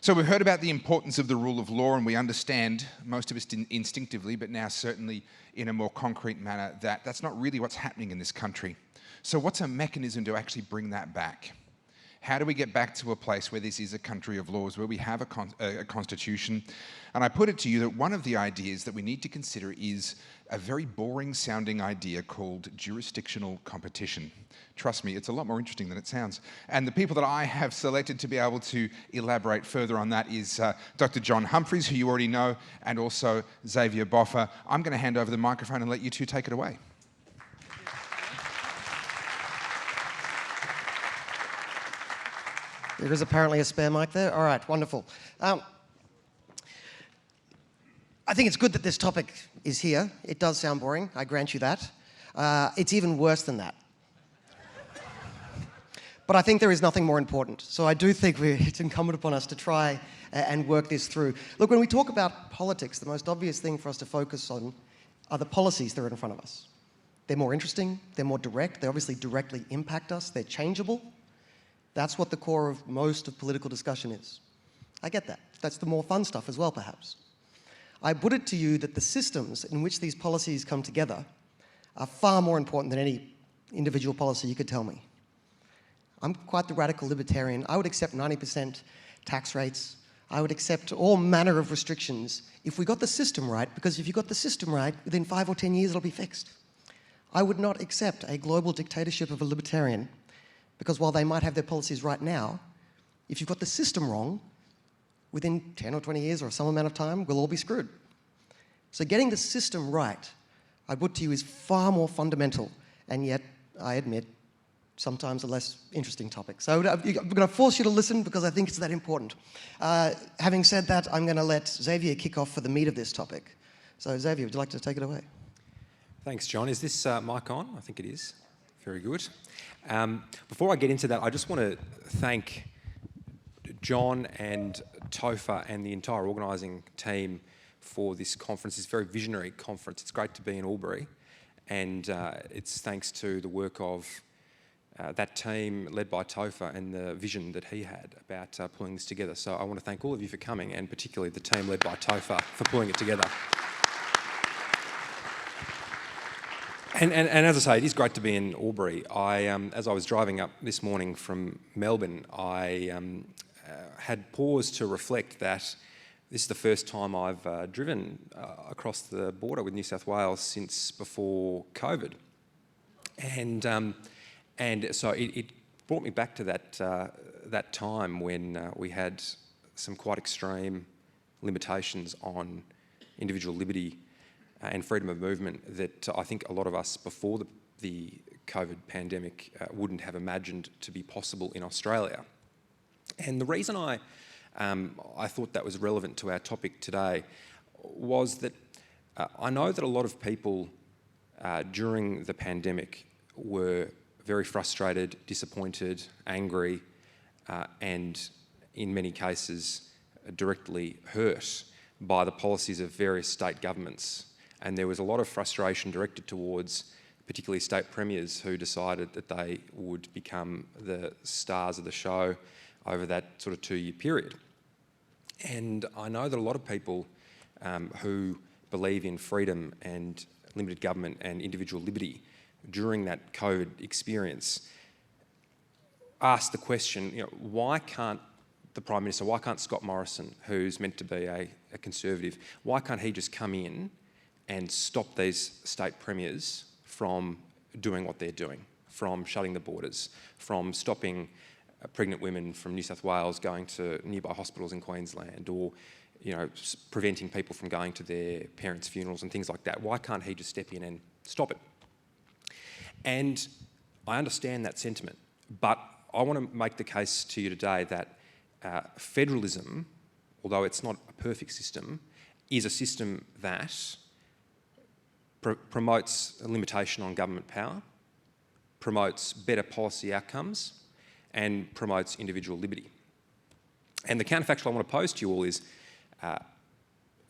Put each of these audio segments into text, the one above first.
So we've heard about the importance of the rule of law, and we understand, most of us instinctively, but now certainly in a more concrete manner, that that's not really what's happening in this country. So what's a mechanism to actually bring that back? How do we get back to a place where this is a country of laws, where we have a constitution? And I put it to you that one of the ideas that we need to consider is a very boring sounding idea called jurisdictional competition. Trust me, it's a lot more interesting than it sounds. And the people that I have selected to be able to elaborate further on that is Dr. John Humphreys, who you already know, and also Xavier Boffa. I'm going to hand over the microphone and let you two take it away. There is apparently a spare mic there. All right, wonderful. I think it's good that this topic is here. It does sound boring, I grant you that. It's even worse than that. But I think there is nothing more important. So I do think it's incumbent upon us to try and work this through. Look, when we talk about politics, the most obvious thing for us to focus on are the policies that are in front of us. They're more interesting, they're more direct, they obviously directly impact us, they're changeable. That's what the core of most of political discussion is. I get that. That's the more fun stuff as well, perhaps. I put it to you that the systems in which these policies come together are far more important than any individual policy you could tell me. I'm quite the radical libertarian. I would accept 90% tax rates. I would accept all manner of restrictions if we got the system right, because if you got the system right, within 5 or 10 years it'll be fixed. I would not accept a global dictatorship of a libertarian, because while they might have their policies right now, if you've got the system wrong, within 10 or 20 years or some amount of time, we'll all be screwed. So getting the system right, I put to you, is far more fundamental, and yet, I admit, sometimes a less interesting topic. So I'm going to force you to listen because I think it's that important. Having said that, I'm going to let Xavier kick off for the meat of this topic. So Xavier, would you like to take it away? Thanks, John. Is this mic on? I think it is. Very good. Before I get into that, I just want to thank John and Topher and the entire organising team for this conference, this very visionary conference. It's great to be in Albury, and it's thanks to the work of that team led by Topher and the vision that he had about pulling this together. So I want to thank all of you for coming, and particularly the team led by Topher for pulling it together. And as I say, it is great to be in Albury. As I was driving up this morning from Melbourne, I had paused to reflect that this is the first time I've driven across the border with New South Wales since before COVID. And so it brought me back to that time when we had some quite extreme limitations on individual liberty and freedom of movement that I think a lot of us before the COVID pandemic wouldn't have imagined to be possible in Australia. And the reason I thought that was relevant to our topic today was that I know that a lot of people during the pandemic were very frustrated, disappointed, angry, and in many cases directly hurt by the policies of various state governments. And there was a lot of frustration directed towards particularly state premiers who decided that they would become the stars of the show over that sort of 2-year period. And I know that a lot of people who believe in freedom and limited government and individual liberty during that COVID experience asked the question, why can't the Prime Minister, why can't Scott Morrison, who's meant to be a Conservative, why can't he just come in and stop these state premiers from doing what they're doing, from shutting the borders, from stopping pregnant women from New South Wales going to nearby hospitals in Queensland, or preventing people from going to their parents' funerals and things like that? Why can't he just step in and stop it? And I understand that sentiment, but I want to make the case to you today that federalism, although it's not a perfect system, is a system that promotes a limitation on government power, promotes better policy outcomes, and promotes individual liberty. And the counterfactual I want to pose to you all is,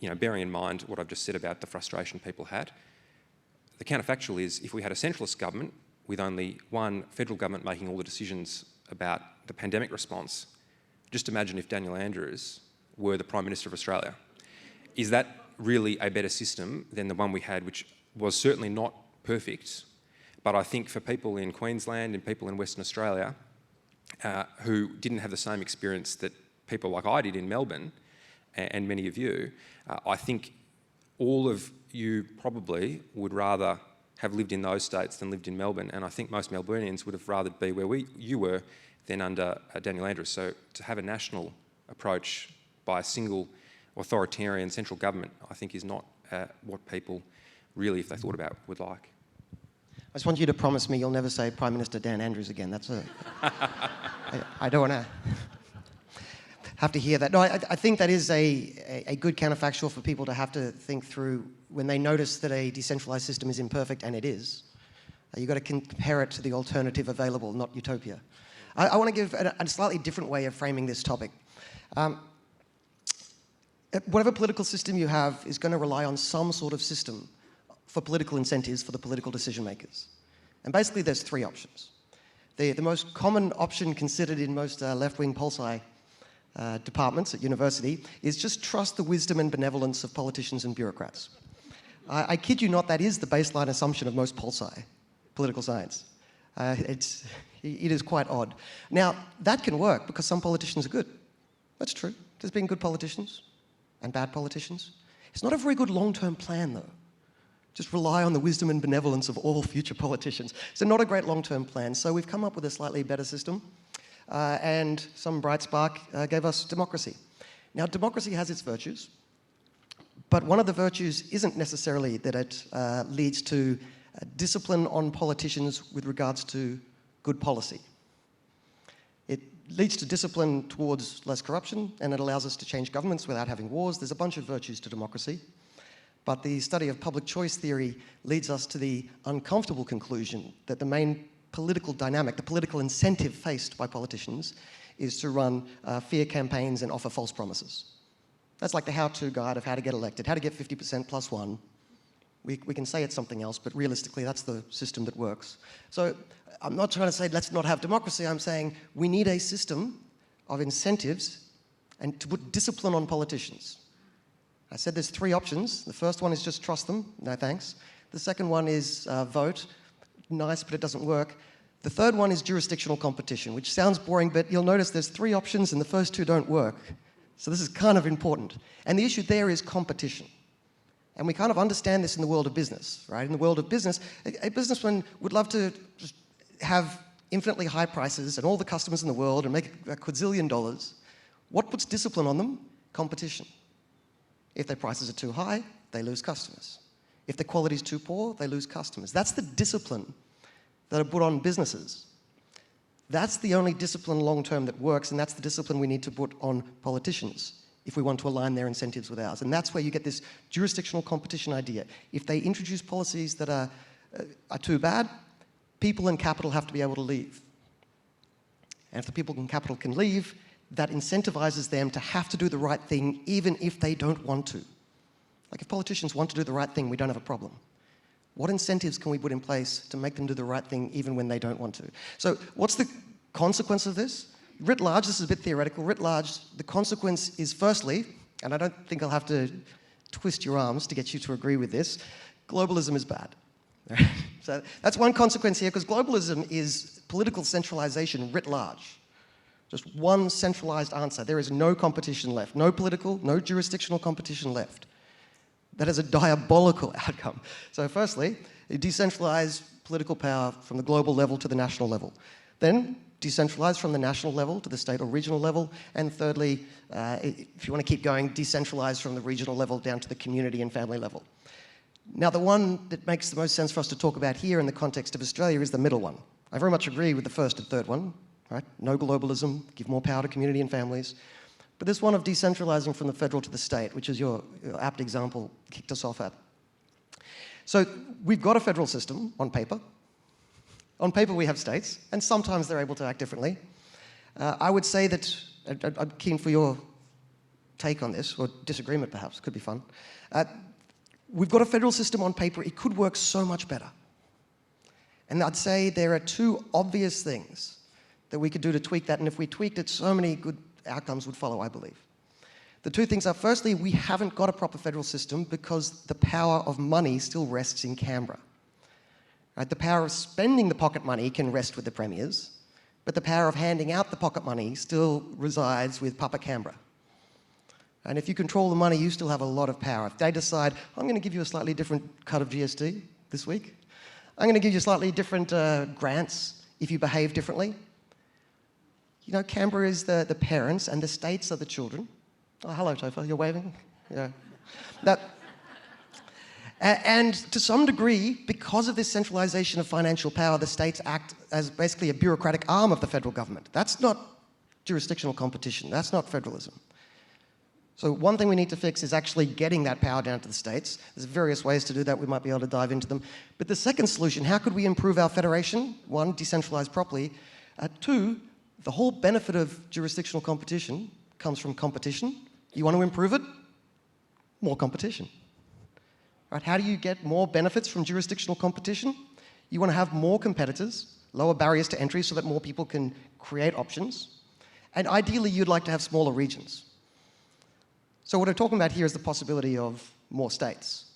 bearing in mind what I've just said about the frustration people had, the counterfactual is if we had a centralist government with only one federal government making all the decisions about the pandemic response, just imagine if Daniel Andrews were the Prime Minister of Australia. Is that really a better system than the one we had, which was certainly not perfect, but I think for people in Queensland and people in Western Australia who didn't have the same experience that people like I did in Melbourne, and many of you, I think all of you probably would rather have lived in those states than lived in Melbourne, and I think most Melburnians would have rather be where you were than under Daniel Andrews. So to have a national approach by a single authoritarian central government, I think is not what people really, if they thought about, would like. I just want you to promise me you'll never say Prime Minister Dan Andrews again. That's I don't want to have to hear that. No, I think that is a good counterfactual for people to have to think through when they notice that a decentralized system is imperfect, and it is. You've got to compare it to the alternative available, not utopia. I want to give a slightly different way of framing this topic. Whatever political system you have is going to rely on some sort of system for political incentives for the political decision makers. And basically there's three options. The most common option considered in most left-wing pol sci departments at university is just trust the wisdom and benevolence of politicians and bureaucrats. I kid you not, that is the baseline assumption of most pol sci, political science. It is quite odd. Now, that can work because some politicians are good. That's true. There's been good politicians and bad politicians. It's not a very good long-term plan, though. Just rely on the wisdom and benevolence of all future politicians. So not a great long-term plan. So we've come up with a slightly better system, and some bright spark gave us democracy. Now, democracy has its virtues, but one of the virtues isn't necessarily that it leads to discipline on politicians with regards to good policy. It leads to discipline towards less corruption, and it allows us to change governments without having wars. There's a bunch of virtues to democracy. But the study of public choice theory leads us to the uncomfortable conclusion that the main political dynamic, the political incentive faced by politicians, is to run fear campaigns and offer false promises. That's like the how-to guide of how to get elected, how to get 50% plus one. We can say it's something else, but realistically that's the system that works. So I'm not trying to say let's not have democracy. I'm saying we need a system of incentives and to put discipline on politicians. I said there's three options. The first one is just trust them. No thanks. The second one is vote. Nice, but it doesn't work. The third one is jurisdictional competition, which sounds boring, but you'll notice there's three options and the first two don't work. So this is kind of important. And the issue there is competition. And we kind of understand this in the world of business, right? In the world of business, a businessman would love to just have infinitely high prices and all the customers in the world and make a quadrillion dollars. What puts discipline on them? Competition. If their prices are too high, they lose customers. If the quality is too poor, they lose customers. That's the discipline that are put on businesses. That's the only discipline long-term that works, and that's the discipline we need to put on politicians if we want to align their incentives with ours. And that's where you get this jurisdictional competition idea. If they introduce policies that are too bad, people and capital have to be able to leave. And if the people and capital can leave, that incentivizes them to have to do the right thing even if they don't want to. Like if politicians want to do the right thing, we don't have a problem. What incentives can we put in place to make them do the right thing even when they don't want to? So what's the consequence of this? Writ large, this is a bit theoretical, writ large, the consequence is firstly, and I don't think I'll have to twist your arms to get you to agree with this, globalism is bad. So that's one consequence here, because globalism is political centralization writ large. Just one centralized answer. There is no competition left. No political, no jurisdictional competition left. That is a diabolical outcome. So firstly, you decentralize political power from the global level to the national level. Then decentralize from the national level to the state or regional level. And thirdly, if you want to keep going, decentralize from the regional level down to the community and family level. Now, the one that makes the most sense for us to talk about here in the context of Australia is the middle one. I very much agree with the first and third one. Right? No globalism, give more power to community and families. But this one of decentralizing from the federal to the state, which is your apt example, kicked us off at. So we've got a federal system on paper. On paper we have states, and sometimes they're able to act differently. I would say that, I'm keen for your take on this, or disagreement perhaps, could be fun. We've got a federal system on paper, it could work so much better. And I'd say there are two obvious things that we could do to tweak that, and if we tweaked it, so many good outcomes would follow, I believe. The two things are, firstly, we haven't got a proper federal system because the power of money still rests in Canberra. Right? The power of spending the pocket money can rest with the premiers, but the power of handing out the pocket money still resides with Papa Canberra. And if you control the money, you still have a lot of power. If they decide, I'm going to give you a slightly different cut of GST this week, I'm going to give you slightly different grants if you behave differently. You know, Canberra is the parents and the states are the children. Oh, hello, Topher, you're waving? Yeah. And to some degree, because of this centralisation of financial power, the states act as basically a bureaucratic arm of the federal government. That's not jurisdictional competition. That's not federalism. So one thing we need to fix is actually getting that power down to the states. There's various ways to do that. We might be able to dive into them. But the second solution, how could we improve our federation? One, decentralise properly. Two, the whole benefit of jurisdictional competition comes from competition. You want to improve it? More competition. Right? How do you get more benefits from jurisdictional competition? You want to have more competitors, lower barriers to entry so that more people can create options. And ideally, you'd like to have smaller regions. So what I'm talking about here is the possibility of more states.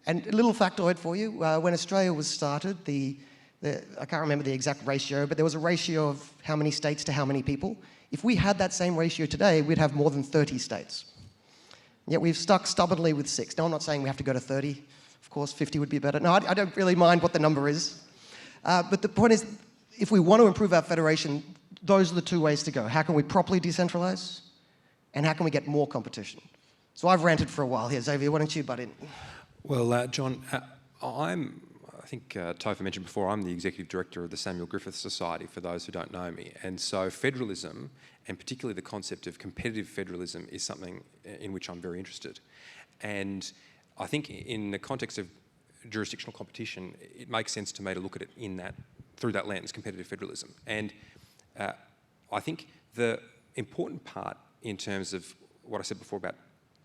And a little factoid for you, when Australia was started, I can't remember the exact ratio, but there was a ratio of how many states to how many people. If we had that same ratio today, we'd have more than 30 states. Yet we've stuck stubbornly with 6. Now, I'm not saying we have to go to 30. Of course, 50 would be better. No, I don't really mind what the number is. But the point is, if we want to improve our federation, those are the two ways to go. How can we properly decentralise? And how can we get more competition? So I've ranted for a while here. Xavier, why don't you butt in? Well, John, I think Topher mentioned before, I'm the Executive Director of the Samuel Griffith Society, for those who don't know me. And so federalism, and particularly the concept of competitive federalism, is something in which I'm very interested. And I think in the context of jurisdictional competition, it makes sense to me to look at it through that lens, competitive federalism. And I think the important part in terms of what I said before about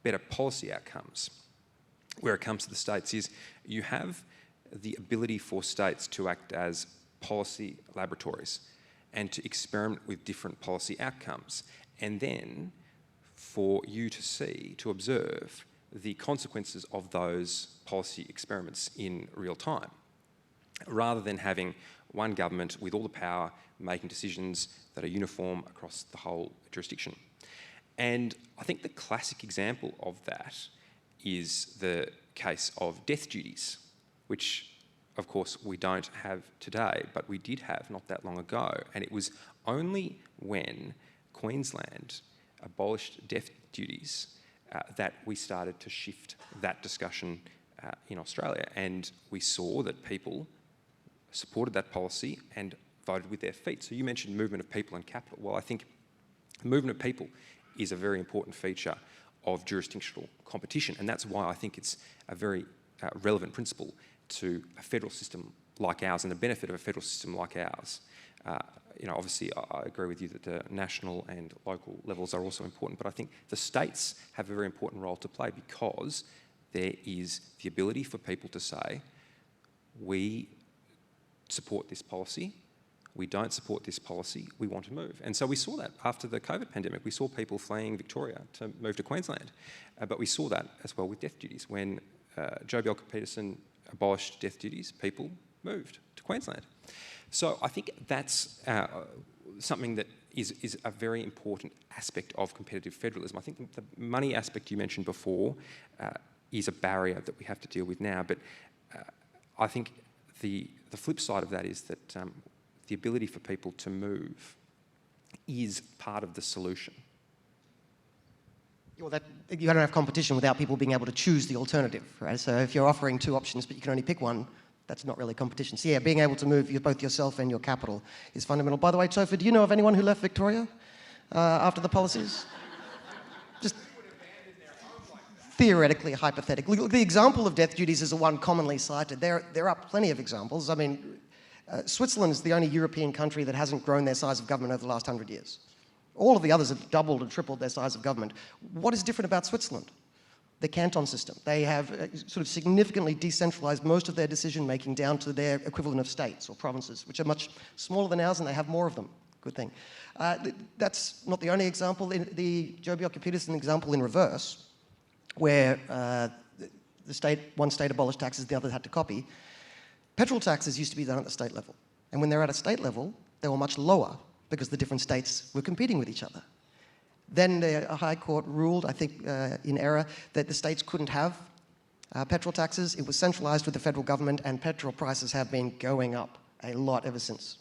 better policy outcomes, where it comes to the states, is you have the ability for states to act as policy laboratories and to experiment with different policy outcomes, and then for you to see, to observe the consequences of those policy experiments in real time, rather than having one government with all the power making decisions that are uniform across the whole jurisdiction. And I think the classic example of that is the case of death duties, which of course we don't have today, but we did have not that long ago. And it was only when Queensland abolished death duties that we started to shift that discussion in Australia. And we saw that people supported that policy and voted with their feet. So you mentioned movement of people and capital. Well, I think movement of people is a very important feature of jurisdictional competition, and that's why I think it's a very relevant principle to a federal system like ours and the benefit of a federal system like ours. Obviously I agree with you that the national and local levels are also important, but I think the states have a very important role to play because there is the ability for people to say, we support this policy, we don't support this policy, we want to move. And so we saw that after the COVID pandemic. We saw people fleeing Victoria to move to Queensland. But we saw that as well with death duties. When Joh Bjelke-Petersen abolished death duties, people moved to Queensland. So I think that's something that is a very important aspect of competitive federalism. I think the money aspect you mentioned before is a barrier that we have to deal with now. But I think the flip side of that is that the ability for people to move is part of the solution. Well, you don't have competition without people being able to choose the alternative, right? So if you're offering two options but you can only pick one, that's not really competition. So yeah, being able to move both yourself and your capital is fundamental. By the way, Topher, do you know of anyone who left Victoria after the policies? Just theoretically, hypothetically. The example of death duties is the one commonly cited. There are plenty of examples. I mean, Switzerland is the only European country that hasn't grown their size of government over the last 100 years. All of the others have doubled and tripled their size of government. What is different about Switzerland? The canton system. They have sort of significantly decentralised most of their decision-making down to their equivalent of states or provinces, which are much smaller than ours, and they have more of them. Good thing. That's not the only example. The Joe Boffa-Peterson example in reverse, where one state abolished taxes, the other had to copy. Petrol taxes used to be done at the state level. And when they're at a state level, they were much lower because the different states were competing with each other. Then the High Court ruled, I think in error, that the states couldn't have petrol taxes. It was centralized with the federal government, and petrol prices have been going up a lot ever since.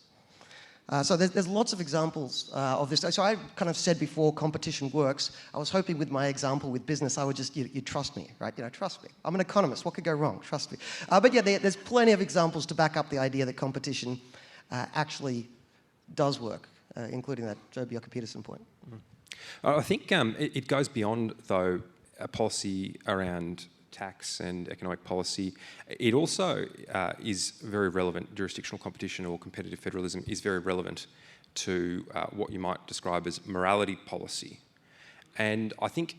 So there's lots of examples of this. So I kind of said before competition works. I was hoping with my example with business, I would just, you trust me, right? Trust me. I'm an economist. What could go wrong? Trust me. But yeah, there's plenty of examples to back up the idea that competition actually does work, including that Joe Boffa-Peterson point. I think it goes beyond, though, a policy around tax and economic policy. It also is very relevant. Jurisdictional competition or competitive federalism is very relevant to what you might describe as morality policy. And I think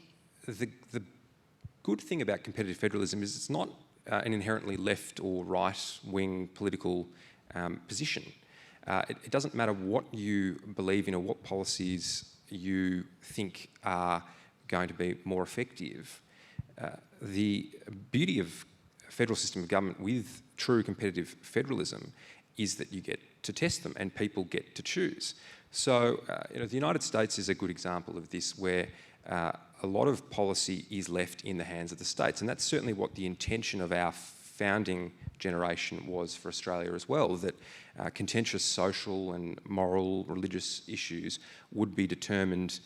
the good thing about competitive federalism is it's not an inherently left or right-wing political position. It doesn't matter what you believe in or what policies you think are going to be more effective. The beauty of a federal system of government with true competitive federalism is that you get to test them and people get to choose. So the United States is a good example of this, where a lot of policy is left in the hands of the states, and that's certainly what the intention of our founding generation was for Australia as well, that contentious social and moral, religious issues would be determined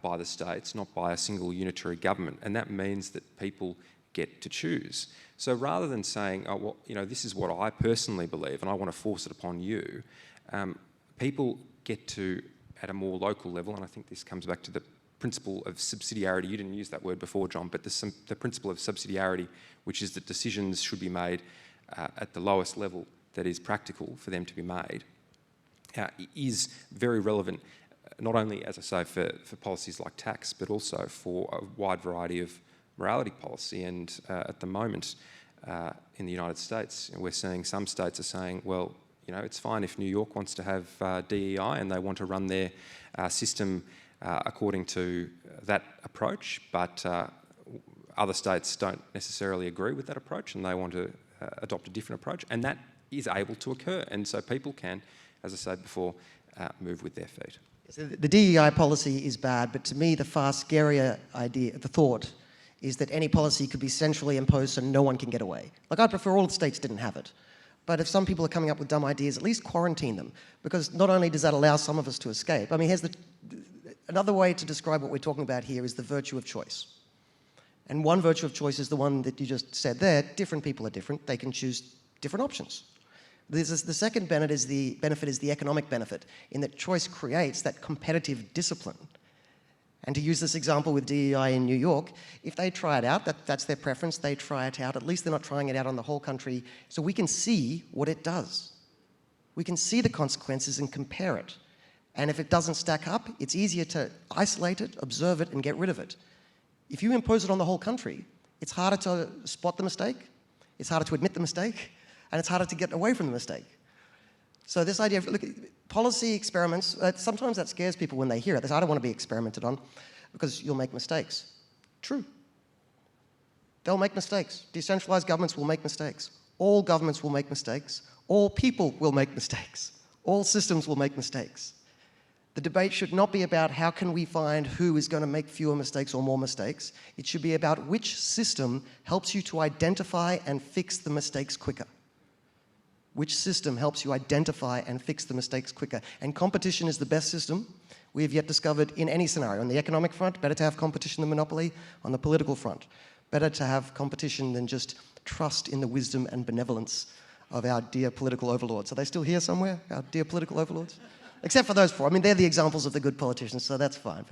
by the states, not by a single unitary government. And that means that people get to choose. So rather than saying, oh, well, this is what I personally believe and I want to force it upon you, people get to, at a more local level, and I think this comes back to the principle of subsidiarity. You didn't use that word before, John, but the principle of subsidiarity, which is that decisions should be made at the lowest level that is practical for them to be made, is very relevant, not only, as I say, for policies like tax, but also for a wide variety of morality policy. And at the moment, in the United States, we're seeing some states are saying, well, it's fine if New York wants to have DEI and they want to run their system according to that approach, but other states don't necessarily agree with that approach and they want to adopt a different approach, and that is able to occur. And so people can, as I said before, move with their feet. So the DEI policy is bad, but to me the far scarier idea, the thought, is that any policy could be centrally imposed so no one can get away. Like, I'd prefer all the states didn't have it. But if some people are coming up with dumb ideas, at least quarantine them, because not only does that allow some of us to escape, I mean, another way to describe what we're talking about here is the virtue of choice. And one virtue of choice is the one that you just said there. Different people are different. They can choose different options. The second benefit is the economic benefit, in that choice creates that competitive discipline. And to use this example with DEI in New York, if they try it out, that's their preference, they try it out, at least they're not trying it out on the whole country, so we can see what it does. We can see the consequences and compare it. And if it doesn't stack up, it's easier to isolate it, observe it, and get rid of it. If you impose it on the whole country, it's harder to spot the mistake, it's harder to admit the mistake, and it's harder to get away from the mistake. So this idea of, look, policy experiments, sometimes that scares people when they hear it. They say, I don't want to be experimented on because you'll make mistakes. True. They'll make mistakes. Decentralized governments will make mistakes. All governments will make mistakes. All people will make mistakes. All systems will make mistakes. The debate should not be about how can we find who is going to make fewer mistakes or more mistakes. It should be about which system helps you to identify and fix the mistakes quicker. Which system helps you identify and fix the mistakes quicker? And competition is the best system we have yet discovered in any scenario. On the economic front, better to have competition than monopoly. On the political front, better to have competition than just trust in the wisdom and benevolence of our dear political overlords. Are they still here somewhere, our dear political overlords? Except for those four. I mean, they're the examples of the good politicians, so that's fine.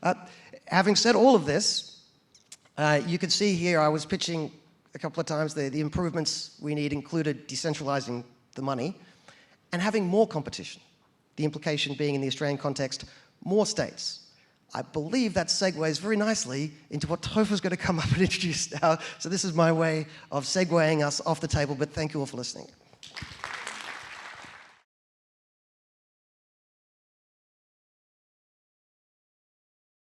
But, having said all of this, you can see here I was pitching a couple of times the improvements we need included decentralizing the money and having more competition. The implication being, in the Australian context, more states. I believe that segues very nicely into what Topher's going to come up and introduce now. So this is my way of segueing us off the table, but thank you all for listening.